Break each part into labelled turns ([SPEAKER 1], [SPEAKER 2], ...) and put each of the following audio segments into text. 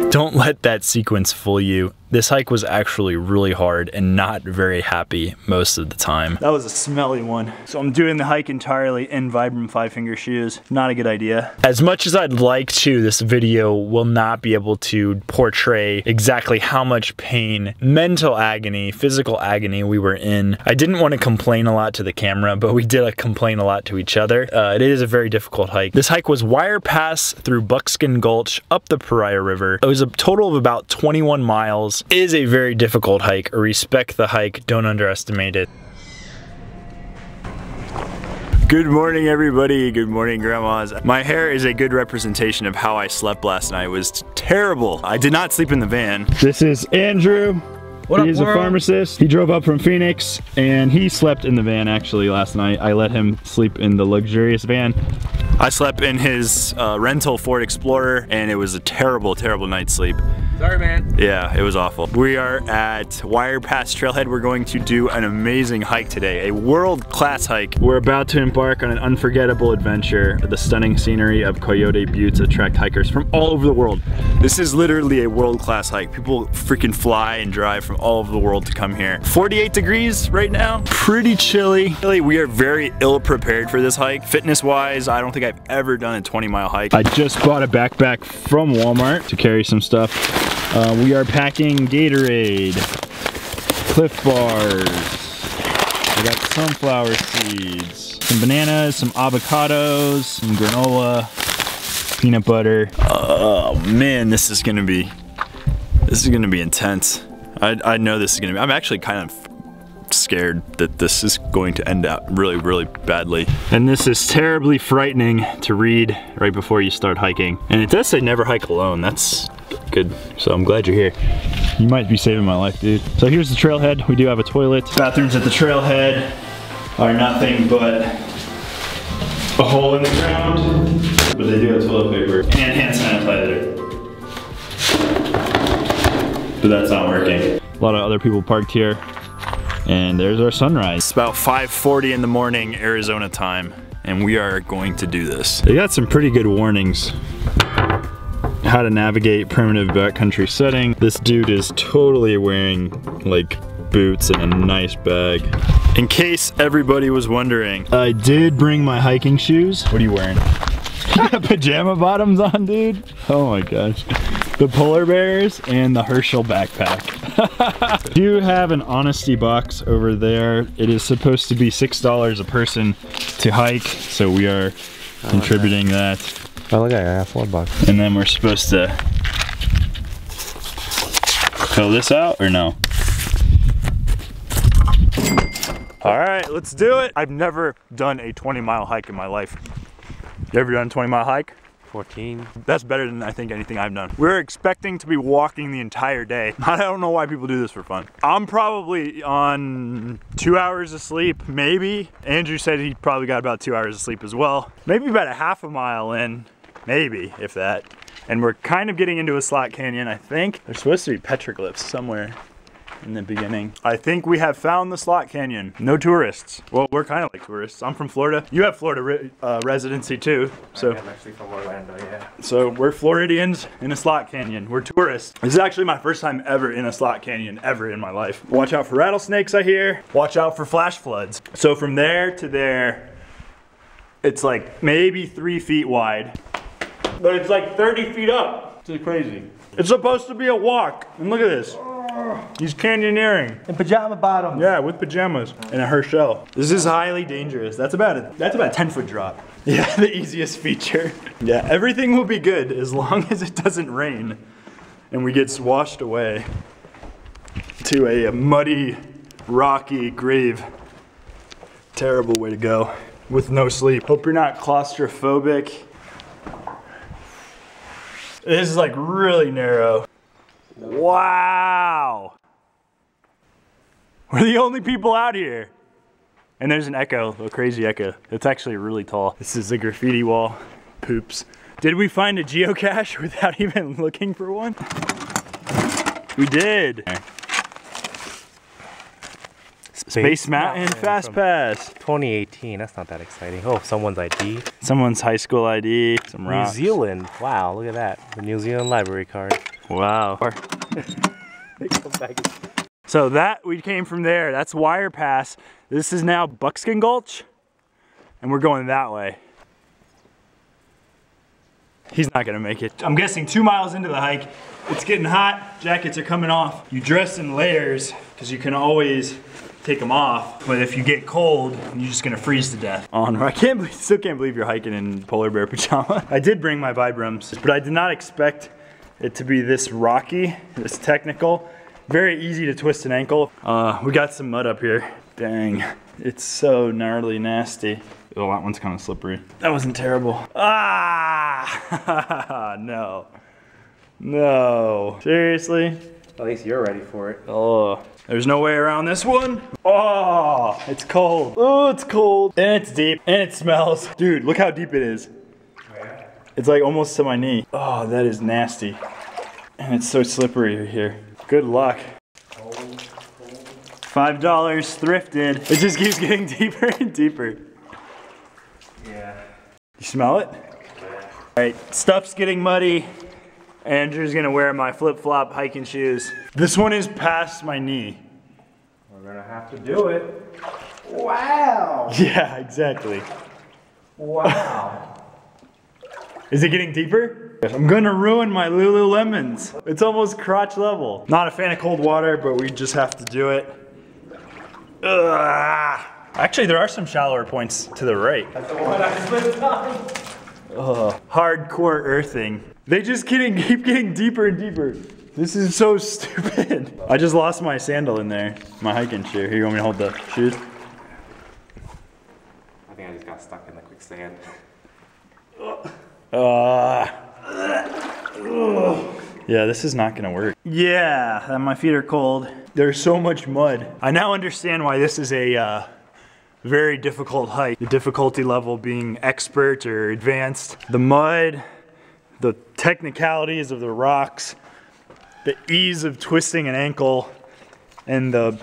[SPEAKER 1] Don't let that sequence fool you. This hike was actually really hard and not very happy most of the time. That was a smelly one. So I'm doing the hike entirely in Vibram 5-finger shoes. Not a good idea. As much as I'd like to, this video will not be able to portray exactly how much pain, mental agony, physical agony we were in. I didn't want to complain a lot to the camera, but we did complain a lot to each other. It is a very difficult hike. This hike was wire pass through Buckskin Gulch up the Pariah River. It was a total of about 21 miles. It is a very difficult hike. Respect the hike, don't underestimate it. Good morning, everybody. Good morning, grandmas. My hair is a good representation of how I slept last night. It was terrible. I did not sleep in the van. This is Andrew. He's a pharmacist. He drove up from Phoenix and he slept in the van actually last night. I let him sleep in the luxurious van. I slept in his rental Ford Explorer and it was a terrible, terrible night's sleep.
[SPEAKER 2] Sorry, man.
[SPEAKER 1] Yeah, it was awful. We are at Wire Pass Trailhead. We're going to do an amazing hike today, a world-class hike. We're about to embark on an unforgettable adventure. The stunning scenery of Coyote Buttes attract hikers from all over the world. This is literally a world-class hike. People freaking fly and drive from all over the world to come here. 48 degrees right now, pretty chilly. We are very ill-prepared for this hike. Fitness-wise, I don't think I've ever done a 20-mile hike. I just bought a backpack from Walmart to carry some stuff. We are packing Gatorade, Cliff Bars, I got sunflower seeds, some bananas, some avocados, some granola, peanut butter. Oh man, this is gonna be intense. I know this is gonna be, I'm actually kind of scared that this is going to end up really, really badly. And this is terribly frightening to read right before you start hiking. And it does say never hike alone. That's good, so I'm glad you're here. You might be saving my life, dude. So here's the trailhead. We do have a toilet. Bathrooms at the trailhead are nothing but a hole in the ground, but they do have toilet paper and hand sanitizer. But that's not working. A lot of other people parked here, and there's our sunrise. It's about 5:40 in the morning, Arizona time, and we are going to do this. They got some pretty good warnings. How to navigate primitive backcountry setting. This dude is totally wearing like boots and a nice bag. In case everybody was wondering, I did bring my hiking shoes. What are you wearing? You got pajama bottoms on, dude? Oh my gosh. The polar bears and the Herschel backpack. You have an honesty box over there. It is supposed to be $6 a person to hike, so we are contributing that.
[SPEAKER 2] Oh, look at that, $4.
[SPEAKER 1] And then we're supposed to fill this out or no? All right, let's do it. I've never done a 20-mile hike in my life. You ever done a 20-mile hike?
[SPEAKER 2] 14.
[SPEAKER 1] That's better than I think anything I've done. We're expecting to be walking the entire day. I don't know why people do this for fun. I'm probably on 2 hours of sleep, maybe. Andrew said he probably got about 2 hours of sleep as well. Maybe about a half a mile in, maybe, if that. And we're kind of getting into a slot canyon, I think. There's supposed to be petroglyphs somewhere in the beginning. I think we have found the slot canyon. No tourists. Well, we're kind of like tourists. I'm from Florida. You have Florida residency too. So
[SPEAKER 2] I'm actually from Orlando, yeah.
[SPEAKER 1] So we're Floridians in a slot canyon. We're tourists. This is actually my first time ever in a slot canyon, ever in my life. Watch out for rattlesnakes, I hear. Watch out for flash floods. So from there to there, it's like maybe 3 feet wide, but it's like 30 feet up. It's crazy. It's supposed to be a walk, and look at this. He's canyoneering.
[SPEAKER 2] In pajama bottoms.
[SPEAKER 1] Yeah, with pajamas and a Herschel. This is highly dangerous. That's about a 10-foot drop. Yeah, the easiest feature. Yeah, everything will be good as long as it doesn't rain and we get washed away to a muddy, rocky grave. Terrible way to go with no sleep. Hope you're not claustrophobic. This is like really narrow. Wow! We're the only people out here. And there's an echo, a crazy echo. It's actually really tall. This is a graffiti wall. Poops. Did we find a geocache without even looking for one? We did. Space Mountain Fast Pass.
[SPEAKER 2] 2018, that's not that exciting. Oh, someone's ID.
[SPEAKER 1] Someone's high school ID. Some rocks.
[SPEAKER 2] New Zealand, wow, look at that. The New Zealand library card.
[SPEAKER 1] Wow. So that, we came from there. That's Wire Pass. This is now Buckskin Gulch, and we're going that way. He's not gonna make it. I'm guessing 2 miles into the hike, it's getting hot, jackets are coming off. You dress in layers, because you can always take them off, but if you get cold, you're just gonna freeze to death. I still can't believe you're hiking in polar bear pajama. I did bring my Vibrams, but I did not expect it to be this rocky, this technical. Very easy to twist an ankle. We got some mud up here. Dang, it's so gnarly nasty. Oh, that one's kind of slippery. That wasn't terrible. Ah, no. No, seriously?
[SPEAKER 2] At least you're ready for it.
[SPEAKER 1] Oh, there's no way around this one. Oh, it's cold. Oh, it's cold. And it's deep, and it smells. Dude, look how deep it is. It's like almost to my knee. Oh, that is nasty. And it's so slippery here. Good luck. $5 thrifted. It just keeps getting deeper and deeper.
[SPEAKER 2] Yeah.
[SPEAKER 1] You smell it? Yeah. All right, stuff's getting muddy. Andrew's gonna wear my flip-flop hiking shoes. This one is past my knee.
[SPEAKER 2] We're gonna have to do it. Wow.
[SPEAKER 1] Yeah, exactly.
[SPEAKER 2] Wow.
[SPEAKER 1] Is it getting deeper? I'm gonna ruin my Lululemons. It's almost crotch level. Not a fan of cold water, but we just have to do it. Ugh. Actually, there are some shallower points to the right.
[SPEAKER 2] That's the one I slipped on.
[SPEAKER 1] Hardcore earthing. They just keep getting deeper and deeper. This is so stupid. I just lost my sandal in there, my hiking shoe. Here, you want me to hold the shoes?
[SPEAKER 2] I think I just got stuck in the quicksand.
[SPEAKER 1] Yeah, this is not gonna work. Yeah, my feet are cold. There's so much mud. I now understand why this is a very difficult hike. The difficulty level being expert or advanced. The mud, the technicalities of the rocks, the ease of twisting an ankle, and the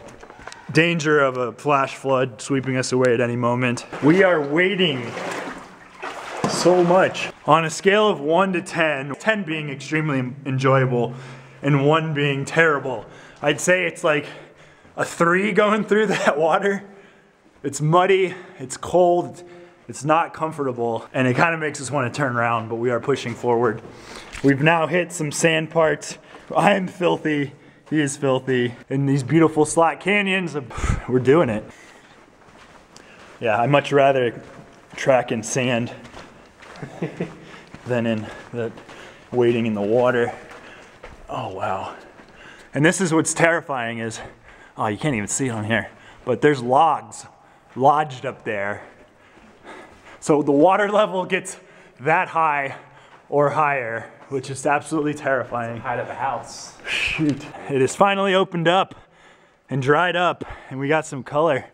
[SPEAKER 1] danger of a flash flood sweeping us away at any moment. We are waiting so much. On a scale of 1 to 10, 10 being extremely enjoyable and 1 being terrible, I'd say it's like a 3 going through that water. It's muddy, it's cold, it's not comfortable, and it kind of makes us want to turn around, but we are pushing forward. We've now hit some sand parts. I am filthy, he is filthy. In these beautiful slot canyons, we're doing it. Yeah, I'd much rather track in sand than in the wading in the water. Oh wow. And this is what's terrifying is, oh, you can't even see it on here, but there's logs lodged up there. So the water level gets that high or higher, which is absolutely terrifying.
[SPEAKER 2] Height of a house.
[SPEAKER 1] Shoot. It is finally opened up and dried up, and we got some color.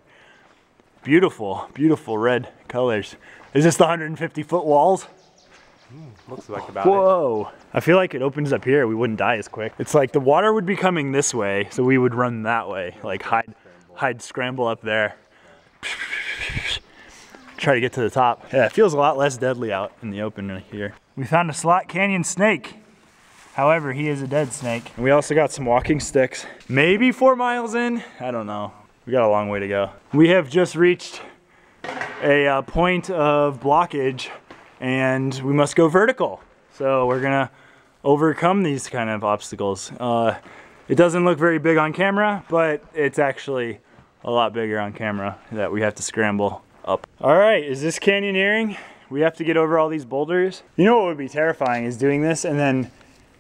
[SPEAKER 1] Beautiful, beautiful red colors. Is this the 150-foot walls?
[SPEAKER 2] Looks like about it.
[SPEAKER 1] Whoa. I feel like it opens up here, we wouldn't die as quick. It's like the water would be coming this way, so we would run that way, like hide scramble up there. Try to get to the top. Yeah, it feels a lot less deadly out in the open here. We found a slot canyon snake. However, he is a dead snake. And we also got some walking sticks. Maybe 4 miles in, I don't know. We got a long way to go. We have just reached a point of blockage and we must go vertical. So we're gonna overcome these kind of obstacles. It doesn't look very big on camera, but it's actually a lot bigger on camera that we have to scramble up. All right, is this canyoneering? We have to get over all these boulders. You know what would be terrifying is doing this and then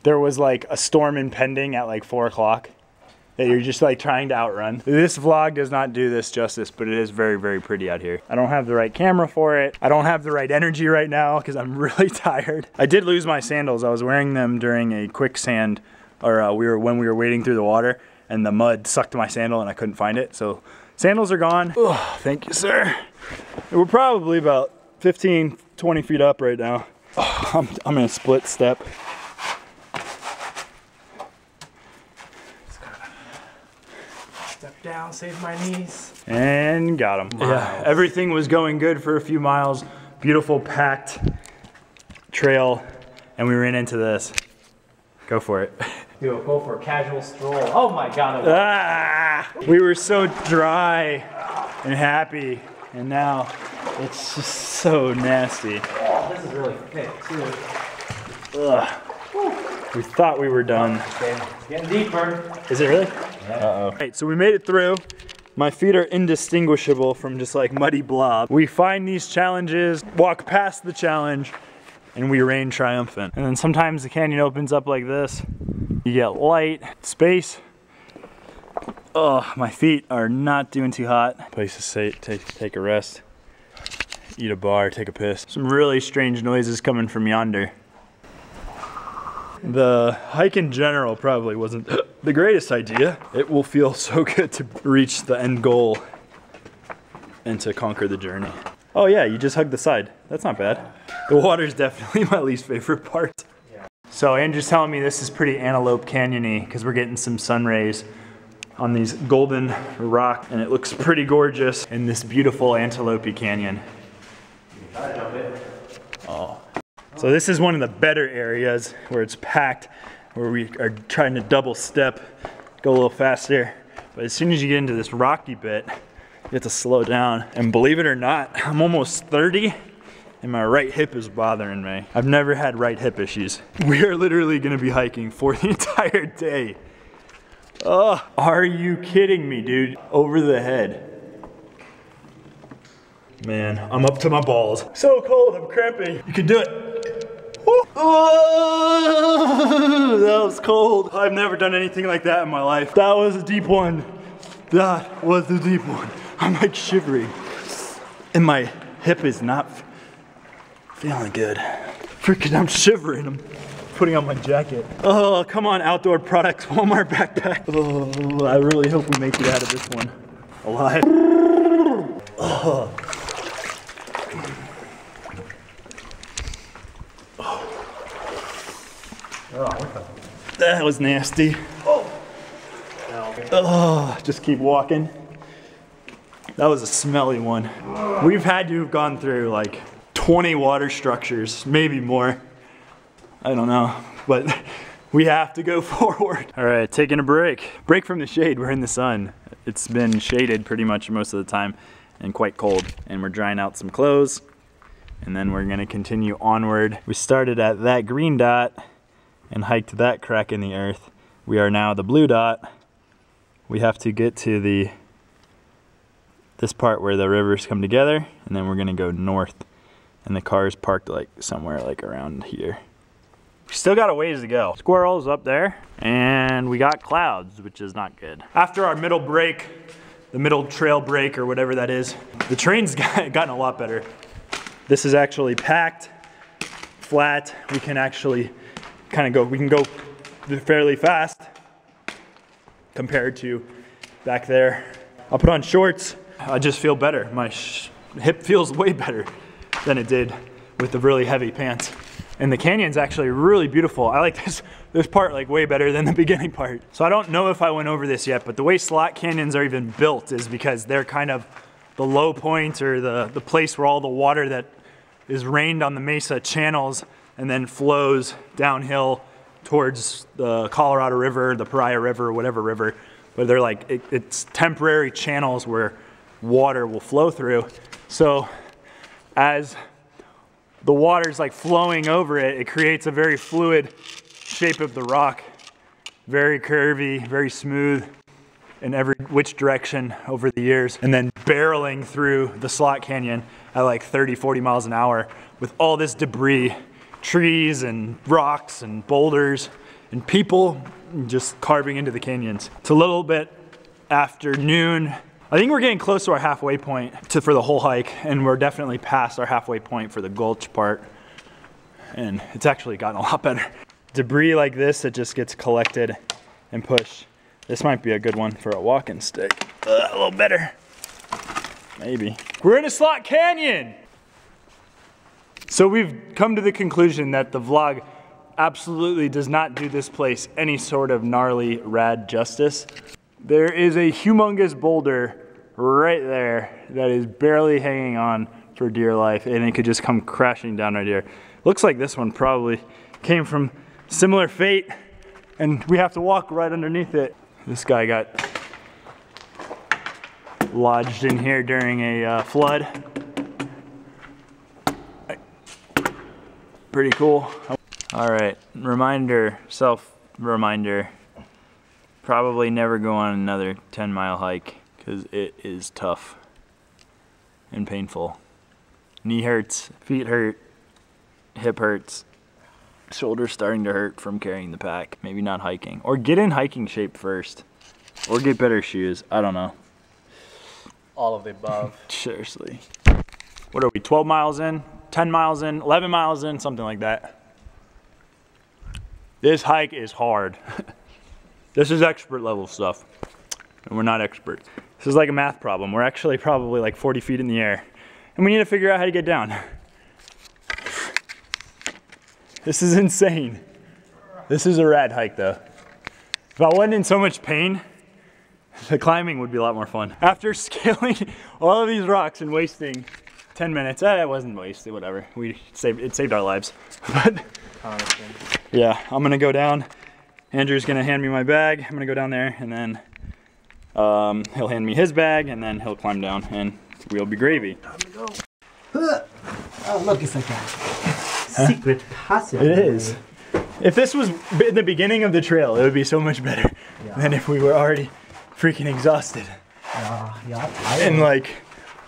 [SPEAKER 1] there was like a storm impending at like 4 o'clock that you're just like trying to outrun. This vlog does not do this justice, but it is very, very pretty out here. I don't have the right camera for it. I don't have the right energy right now because I'm really tired. I did lose my sandals. I was wearing them during a quicksand, or when we were wading through the water, and the mud sucked my sandal and I couldn't find it. So sandals are gone. Oh, thank you, sir. We're probably about 15, 20 feet up right now. Oh, I'm in a split step.
[SPEAKER 2] Step down, save my knees.
[SPEAKER 1] And got him. Yeah, everything was going good for a few miles. Beautiful packed trail, and we ran into this. Go for it.
[SPEAKER 2] Go for a casual stroll. Oh my God.
[SPEAKER 1] Ah! We were so dry and happy, and now it's just so nasty.
[SPEAKER 2] Oh, this is really thick too.
[SPEAKER 1] Ugh. We thought we were done.
[SPEAKER 2] It's getting deeper.
[SPEAKER 1] Is it really?
[SPEAKER 2] Yeah.
[SPEAKER 1] Uh-oh. Right, so we made it through. My feet are indistinguishable from just like muddy blob. We find these challenges, walk past the challenge, and we reign triumphant. And then sometimes the canyon opens up like this. You get light, space. Oh, my feet are not doing too hot. Place to sit, take a rest, eat a bar, take a piss. Some really strange noises coming from yonder. The hike in general probably wasn't the greatest idea. It will feel so good to reach the end goal and to conquer the journey. Oh yeah, you just hug the side. That's not bad. The water's definitely my least favorite part. So Andrew's telling me this is pretty Antelope Canyon-y because we're getting some sun rays on these golden rock, and it looks pretty gorgeous in this beautiful Antelope Canyon. Oh. So this is one of the better areas where it's packed, where we are trying to double step, go a little faster. But as soon as you get into this rocky bit, you have to slow down. And believe it or not, I'm almost 30 and my right hip is bothering me. I've never had right hip issues. We are literally gonna be hiking for the entire day. Oh, are you kidding me, dude? Over the head. Man, I'm up to my balls. So cold, I'm cramping. You can do it. Oh, that was cold. I've never done anything like that in my life. That was a deep one. That was a deep one. I'm like shivering. And my hip is not feeling good. Freaking, I'm shivering. I'm putting on my jacket. Oh, come on, Outdoor Products Walmart backpack. Oh, I really hope we make it out of this one alive. Oh. That was nasty. Oh, just keep walking. That was a smelly one. We've had to have gone through like 20 water structures, maybe more. I don't know, but we have to go forward. All right, taking a break. Break from the shade, we're in the sun. It's been shaded pretty much most of the time and quite cold. And we're drying out some clothes and then we're gonna continue onward. We started at that green dot and hiked that crack in the earth. We are now the blue dot. We have to get to this part where the rivers come together, and then we're gonna go north. And the car is parked like somewhere like around here. We still got a ways to go. Squirrels up there, and we got clouds, which is not good. After our middle break, the middle trail break or whatever that is, the terrain's gotten a lot better. This is actually packed, flat. We can actually we can go fairly fast compared to back there. I'll put on shorts. I just feel better. My hip feels way better than it did with the really heavy pants. And the canyon's actually really beautiful. I like this part like way better than the beginning part. So I don't know if I went over this yet, but the way slot canyons are even built is because they're kind of the low point or the place where all the water that is rained on the mesa channels and then flows downhill towards the Colorado River, the Paria River, whatever river. But they're like, it's temporary channels where water will flow through. So as the water's like flowing over it, it creates a very fluid shape of the rock. Very curvy, very smooth in every which direction over the years. And then barreling through the slot canyon at like 30, 40 miles an hour with all this debris, trees and rocks and boulders and people just carving into the canyons. It's a little bit after noon. I think we're getting close to our halfway point for the whole hike, and we're definitely past our halfway point for the gulch part. And it's actually gotten a lot better. Debris like this, it just gets collected and pushed. This might be a good one for a walking stick. A little better, maybe. We're in a slot canyon. So we've come to the conclusion that the vlog absolutely does not do this place any sort of gnarly rad justice. There is a humongous boulder right there that is barely hanging on for dear life, and it could just come crashing down right here. Looks like this one probably came from similar fate and we have to walk right underneath it. This guy got lodged in here during a flood. Pretty cool. All right, self-reminder, probably never go on another 10-mile hike because it is tough and painful. Knee hurts, feet hurt, hip hurts, shoulders starting to hurt from carrying the pack. Maybe not hiking, or get in hiking shape first, or get better shoes. I don't know.
[SPEAKER 2] All of the above.
[SPEAKER 1] Seriously. What are we, 12 miles in? 10 miles in, 11 miles in, something like that. This hike is hard. This is expert level stuff, and we're not experts. This is like a math problem. We're actually probably like 40 feet in the air, and we need to figure out how to get down. This is insane. This is a rad hike though. If I wasn't in so much pain, the climbing would be a lot more fun. After scaling all of these rocks and wasting 10 minutes. It wasn't wasted, whatever. It saved our lives. But yeah, I'm gonna go down. Andrew's gonna hand me my bag. I'm gonna go down there, and then he'll hand me his bag, and then he'll climb down, and we'll be gravy. Time to go.
[SPEAKER 3] Oh, look, it's like a secret passage.
[SPEAKER 1] It is. If this was in the beginning of the trail, it would be so much better than if we were already freaking exhausted. And like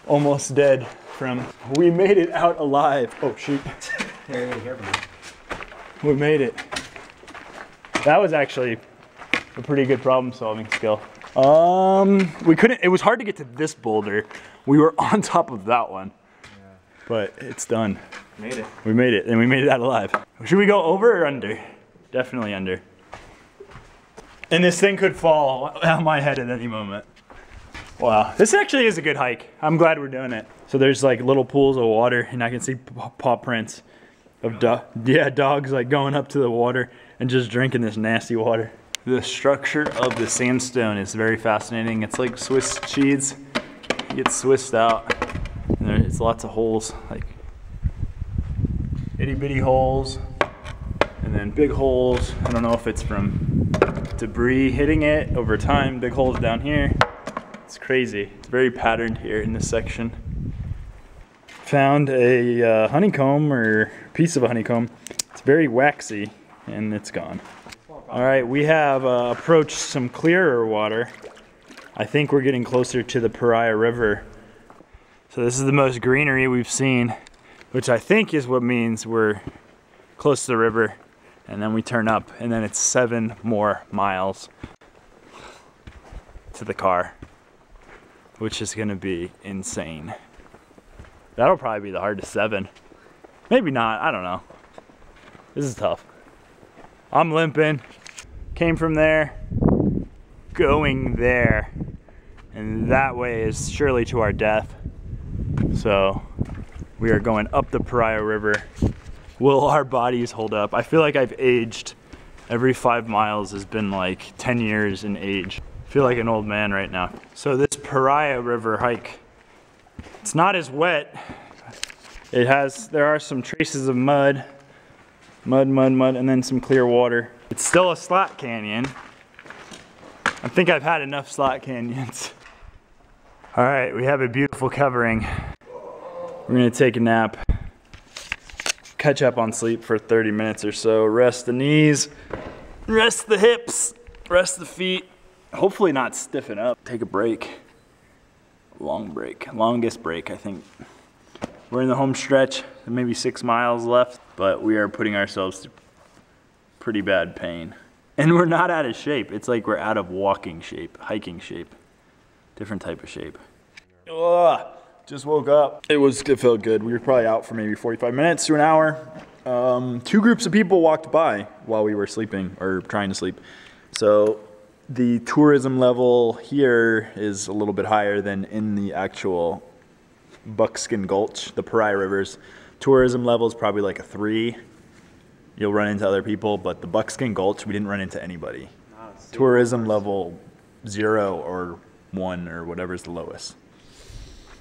[SPEAKER 1] almost dead. We made it out alive. Oh shoot. We made it. That was actually a pretty good problem solving skill. We couldn't, it was hard to get to this boulder. We were on top of that one. But it's done.
[SPEAKER 2] Made it.
[SPEAKER 1] We made it, and we made it out alive. Should we go over or under? Definitely under. And this thing could fall on my head at any moment. Wow, this actually is a good hike. I'm glad we're doing it. So there's like little pools of water, and I can see paw prints of dogs like going up to the water and just drinking this nasty water. The structure of the sandstone is very fascinating. It's like Swiss cheese. It gets Swissed out, and there's lots of holes, like itty bitty holes, and then big holes. I don't know if it's from debris hitting it over time. Big holes down here. It's crazy. It's very patterned here in this section. Found a honeycomb, or piece of a honeycomb. It's very waxy, and it's gone. All right, we have approached some clearer water. I think we're getting closer to the Pariah River. So this is the most greenery we've seen, which I think is what means we're close to the river. And then we turn up, and then it's 7 more miles to the car, which is gonna be insane. That'll probably be the hardest 7. Maybe not, I don't know. This is tough. I'm limping. Came from there, going there. And that way is surely to our death. So we are going up the Pariah River. Will our bodies hold up? I feel like I've aged. Every 5 miles has been like 10 years in age. I feel like an old man right now. So this Pariah River hike, it's not as wet. There are some traces of mud, and then some clear water. It's still a slot canyon. I think I've had enough slot canyons. All right, we have a beautiful covering. We're gonna take a nap, catch up on sleep for 30 minutes or so, rest the knees, rest the hips, rest the feet, hopefully not stiffen up. Take a break, long break, longest break I think. We're in the home stretch, maybe 6 miles left, but we are putting ourselves through pretty bad pain. And we're not out of shape. It's like we're out of walking shape, hiking shape, different type of shape. Ugh, just woke up. It felt good. We were probably out for maybe 45 minutes to an hour. 2 groups of people walked by while we were sleeping or trying to sleep. So the tourism level here is a little bit higher than in the actual Buckskin Gulch, the Pariah Rivers. Tourism level is probably like a 3. You'll run into other people, but the Buckskin Gulch, we didn't run into anybody. Tourism level 0 or 1 or whatever is the lowest.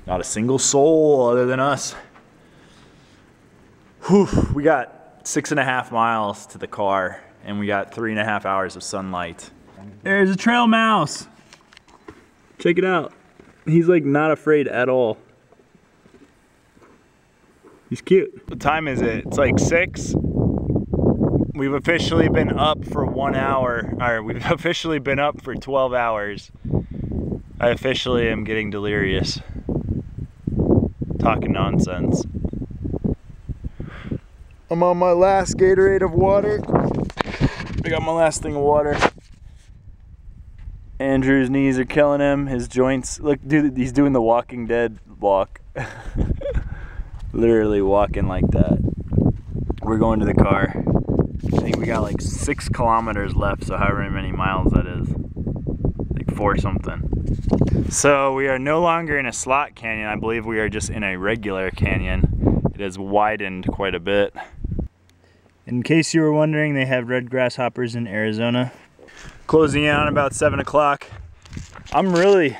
[SPEAKER 1] Not a single soul other than us. Whew, we got 6.5 miles to the car, and we got 3.5 hours of sunlight. There's a trail mouse. Check it out. He's like not afraid at all. He's cute. What time is it? It's like 6. We've officially been up for 1 hour, or we've officially been up for 12 hours. I officially am getting delirious. Talking nonsense. I'm on my last Gatorade of water. I got my last thing of water. Andrew's knees are killing him, his joints. Look, dude, he's doing the Walking Dead walk. Literally walking like that. We're going to the car. I think we got like 6 kilometers left, so however many miles that is. Like 4 something. So we are no longer in a slot canyon. I believe we are just in a regular canyon. It has widened quite a bit. In case you were wondering, they have red grasshoppers in Arizona. Closing in on about 7 o'clock. I'm really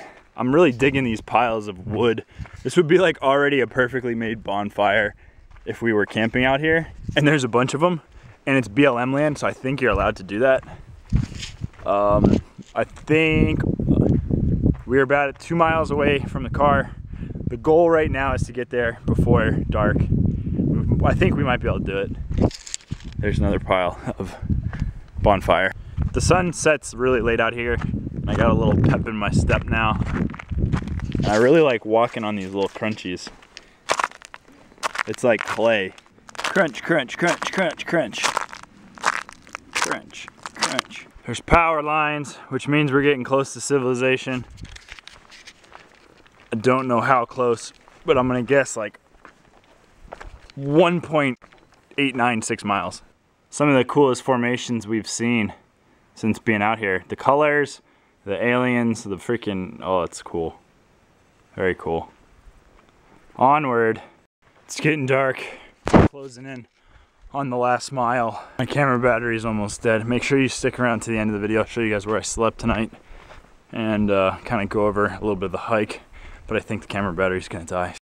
[SPEAKER 1] digging these piles of wood. This would be like already a perfectly made bonfire if we were camping out here. And there's a bunch of them, and it's BLM land, so I think you're allowed to do that. I think we're about 2 miles away from the car. The goal right now is to get there before dark. I think we might be able to do it. There's another pile of bonfire. The sun sets really late out here. I got a little pep in my step now. And I really like walking on these little crunchies. It's like clay. Crunch, crunch, crunch, crunch, crunch. Crunch, crunch. There's power lines, which means we're getting close to civilization. I don't know how close, but I'm gonna guess like 1.896 miles. Some of the coolest formations we've seen since being out here. The colors, the aliens, the freaking, oh, it's cool. Very cool. Onward. It's getting dark. Closing in on the last mile. My camera battery is almost dead. Make sure you stick around to the end of the video. I'll show you guys where I slept tonight and kind of go over a little bit of the hike. But I think the camera battery is gonna die.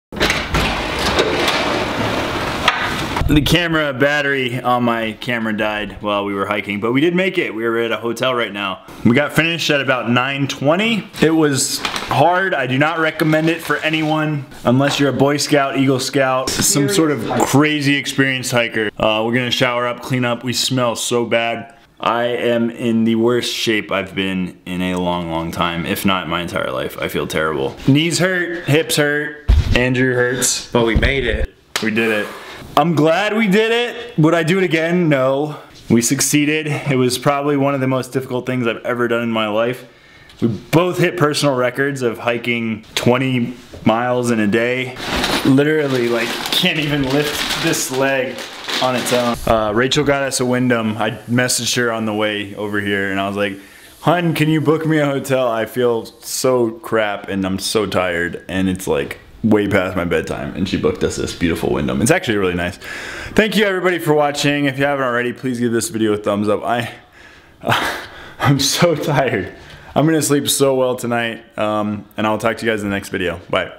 [SPEAKER 1] The camera battery on my camera died while we were hiking, but we did make it. We were at a hotel right now. We got finished at about 9:20. It was hard. I do not recommend it for anyone unless you're a Boy Scout, Eagle Scout, some sort of crazy experienced hiker. We're gonna shower up, clean up. We smell so bad. I am in the worst shape I've been in a long, long time, if not my entire life. I feel terrible. Knees hurt, hips hurt, Andrew hurts.
[SPEAKER 3] But we made it.
[SPEAKER 1] We did it. I'm glad we did it. Would I do it again? No. We succeeded. It was probably one of the most difficult things I've ever done in my life. We both hit personal records of hiking 20 miles in a day. Literally, like, can't even lift this leg on its own. Rachel got us a Wyndham. I messaged her on the way over here and I was like, "Hun, can you book me a hotel? I feel so crap and I'm so tired and it's like way past my bedtime," and she booked us this beautiful Wyndham. It's actually really nice. Thank you everybody for watching. If you haven't already, please give this video a thumbs up. I'm so tired. I'm gonna sleep so well tonight, and I'll talk to you guys in the next video. Bye.